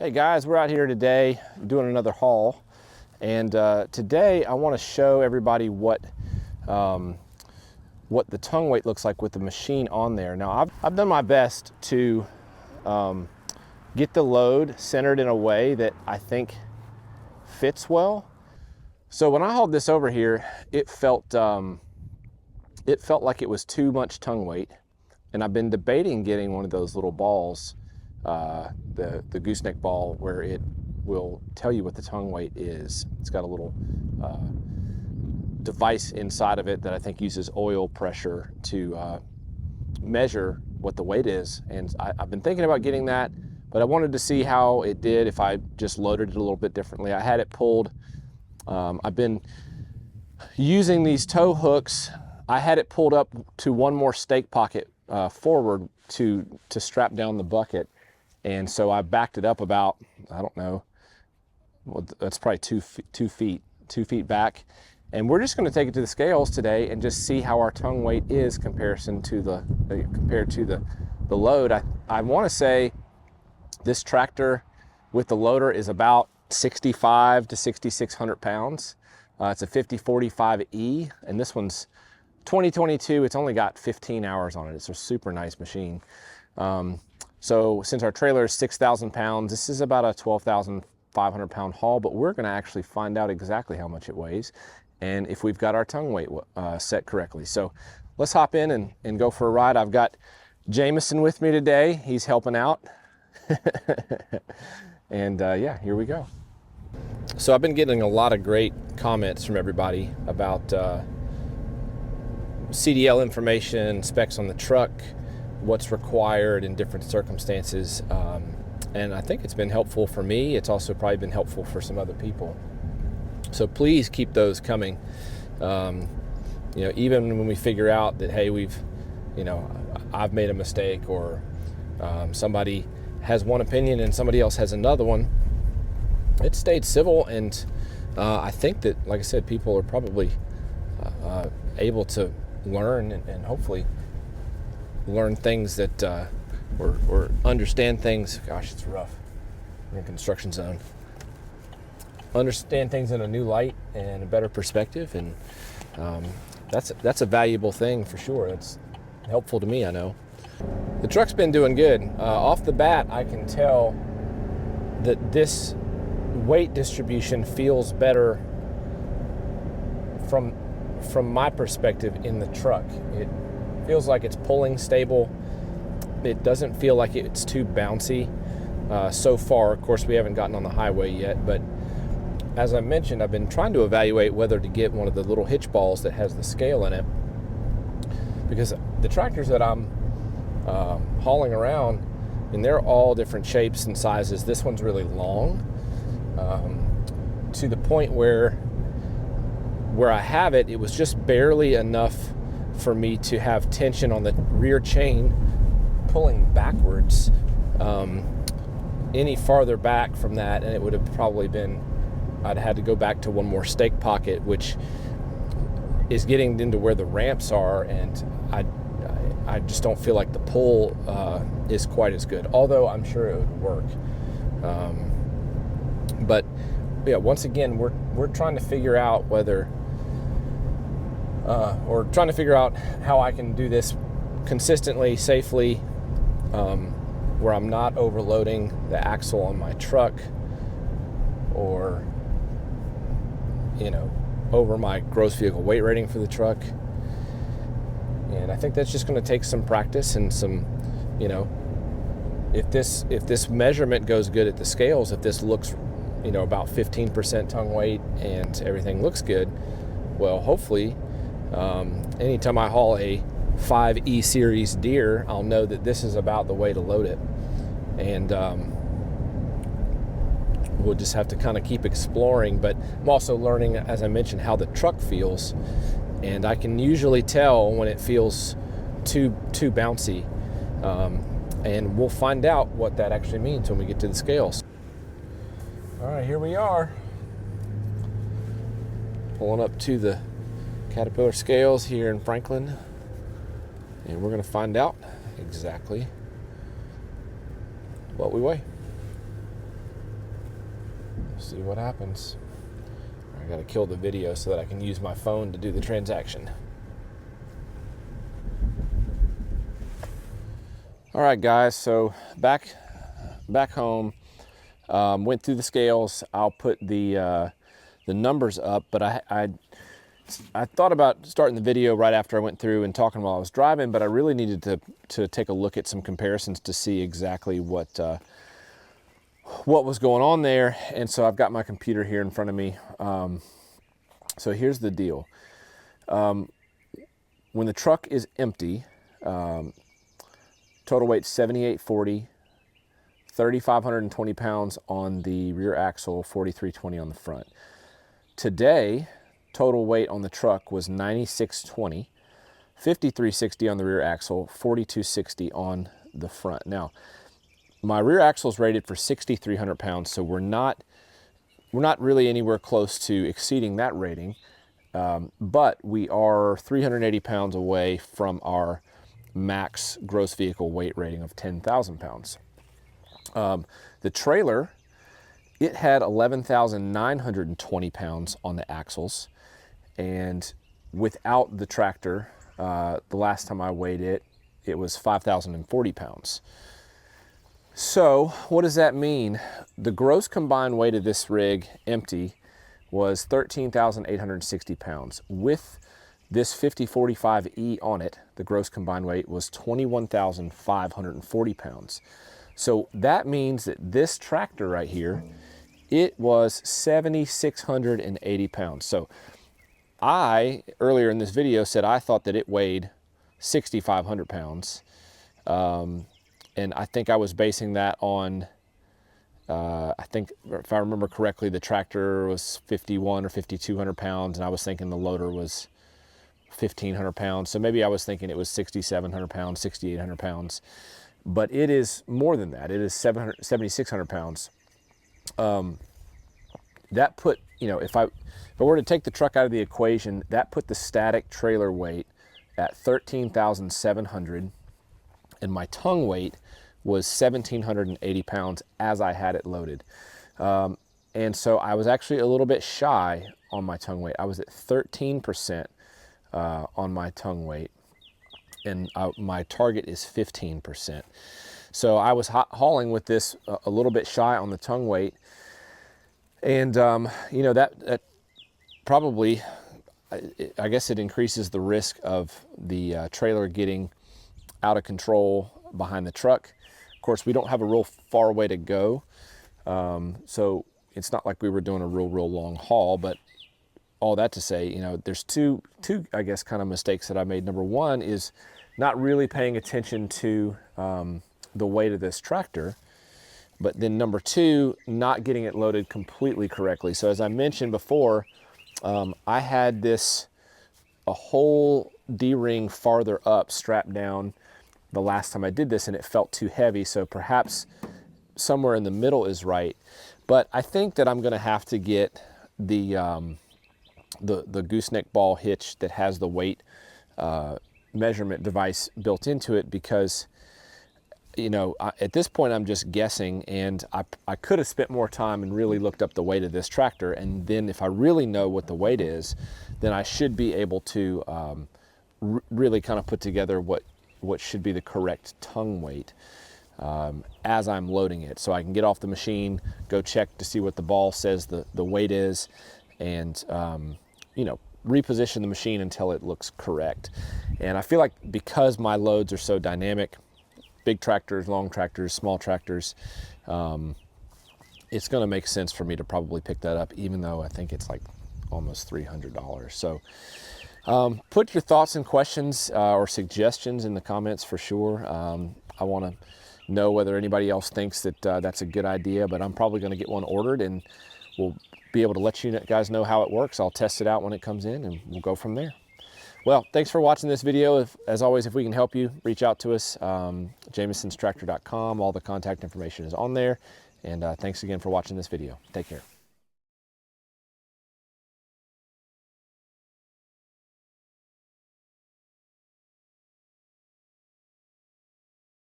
Hey guys, we're out here today doing another haul, and today I want to show everybody what the tongue weight looks like with the machine on there. Now I've done my best to get the load centered in a way that I think fits well. So when I hauled this over here, it felt like it was too much tongue weight, and I've been debating getting one of those little balls, the gooseneck ball, where it will tell you what the tongue weight is. It's got a little device inside of it that I think uses oil pressure to measure what the weight is. And I've been thinking about getting that, but I wanted to see how it did if I just loaded it a little bit differently. I had it pulled. I've been using these tow hooks. I had it pulled up to one more stake pocket forward to strap down the bucket. And so I backed it up about, I don't know, well, that's probably 2 feet back. And we're just going to take it to the scales today and just see how our tongue weight is compared to the load. I want to say this tractor with the loader is about 65 to 6,600 pounds. It's a 5045E, and this one's 2022. It's only got 15 hours on it. It's a super nice machine. So since our trailer is 6,000 pounds, this is about a 12,500 pound haul, but we're going to actually find out exactly how much it weighs and if we've got our tongue weight set correctly. So let's hop in and go for a ride. I've got Jameson with me today. He's helping out. And yeah, here we go. So I've been getting a lot of great comments from everybody about CDL information, specs on the truck, what's required in different circumstances, and I think it's been helpful for me. It's also probably been helpful for some other people. So please keep those coming. Even when we figure out that, hey, I've made a mistake, or somebody has one opinion and somebody else has another one, it stayed civil, and I think that, like I said, people are probably able to learn and hopefully learn things that or understand things. Gosh, it's rough. We're in a construction zone. Understand things in a new light and a better perspective, and that's a valuable thing for sure. It's helpful to me, I know. The truck's been doing good. Off the bat, I can tell that this weight distribution feels better from my perspective in the truck. It feels like it's pulling stable. It doesn't feel like it's too bouncy so far. Of course, we haven't gotten on the highway yet, but as I mentioned, I've been trying to evaluate whether to get one of the little hitch balls that has the scale in it, because the tractors that I'm hauling around, and they're all different shapes and sizes. This one's really long, to the point where I have it, it was just barely enough for me to have tension on the rear chain pulling backwards. Any farther back from that, and it would have probably been, I'd had to go back to one more stake pocket, which is getting into where the ramps are, and I just don't feel like the pull is quite as good, although I'm sure it would work. But yeah, once again, we're trying to figure out whether or trying to figure out how I can do this consistently, safely, where I'm not overloading the axle on my truck, or over my gross vehicle weight rating for the truck. And I think that's just going to take some practice and some, if this measurement goes good at the scales, if this looks about 15% tongue weight and everything looks good, well, hopefully anytime I haul a 5E series Deere, I'll know that this is about the way to load it. And we'll just have to kind of keep exploring. But I'm also learning, as I mentioned, how the truck feels, and I can usually tell when it feels too bouncy, and we'll find out what that actually means when we get to the scales. All right, here we are, pulling up to the Caterpillar scales here in Franklin, and we're going to find out exactly what we weigh. see what happens. I gotta kill the video so that I can use my phone to do the transaction. All right, guys, so back home, went through the scales. I'll put the numbers up, but I thought about starting the video right after I went through and talking while I was driving, but I really needed to take a look at some comparisons to see exactly what was going on there. And so I've got my computer here in front of me. So here's the deal. When the truck is empty, total weight 7,840, 3,520 pounds on the rear axle, 4,320 on the front. Today, total weight on the truck was 9,620, 5,360 on the rear axle, 4,260 on the front. Now, my rear axle is rated for 6,300 pounds, so we're not really anywhere close to exceeding that rating, but we are 380 pounds away from our max gross vehicle weight rating of 10,000 pounds. The trailer, it had 11,920 pounds on the axles, and without the tractor, the last time I weighed it, it was 5,040 pounds. So what does that mean? The gross combined weight of this rig empty was 13,860 pounds. With this 5045E on it, the gross combined weight was 21,540 pounds. So that means that this tractor right here, it was 7,680 pounds. So I, earlier in this video, said I thought that it weighed 6,500 pounds. And I think I was basing that on, I think if I remember correctly, the tractor was 51 or 5,200 pounds, and I was thinking the loader was 1,500 pounds. So maybe I was thinking it was 6,700 pounds, 6,800 pounds. But it is more than that. It is 7,600 pounds. That put, you know, if I were to take the truck out of the equation, that put the static trailer weight at 13,700, and my tongue weight was 1,780 pounds as I had it loaded. And so I was actually a little bit shy on my tongue weight. I was at 13% on my tongue weight, and my target is 15%. So I was hauling with this a little bit shy on the tongue weight, and you know, that probably, I guess it increases the risk of the trailer getting out of control behind the truck. Of course, we don't have a real far way to go, so it's not like we were doing a real long haul. But all that to say, you know, there's two I guess kind of mistakes that I made. Number one is not really paying attention to the weight of this tractor, but then number two, not getting it loaded completely correctly. So as I mentioned before, I had this a whole D-ring farther up strapped down the last time I did this, and it felt too heavy. So perhaps somewhere in the middle is right. But I think that I'm going to have to get the gooseneck ball hitch that has the weight measurement device built into it, because, you know, at this point I'm just guessing, and I could have spent more time and really looked up the weight of this tractor, and then if I really know what the weight is, then I should be able to really kind of put together what should be the correct tongue weight as I'm loading it, so I can get off the machine, go check to see what the ball says the weight is, and you know, reposition the machine until it looks correct. And I feel like because my loads are so dynamic, big tractors, long tractors, small tractors, it's going to make sense for me to probably pick that up, even though I think it's like almost $300. So put your thoughts and questions or suggestions in the comments for sure. I want to know whether anybody else thinks that that's a good idea, but I'm probably going to get one ordered, and we'll be able to let you guys know how it works. I'll test it out when it comes in, and we'll go from there. Well, thanks for watching this video. As always, if we can help you, reach out to us, jamesonstractor.com. All the contact information is on there. And thanks again for watching this video. Take care.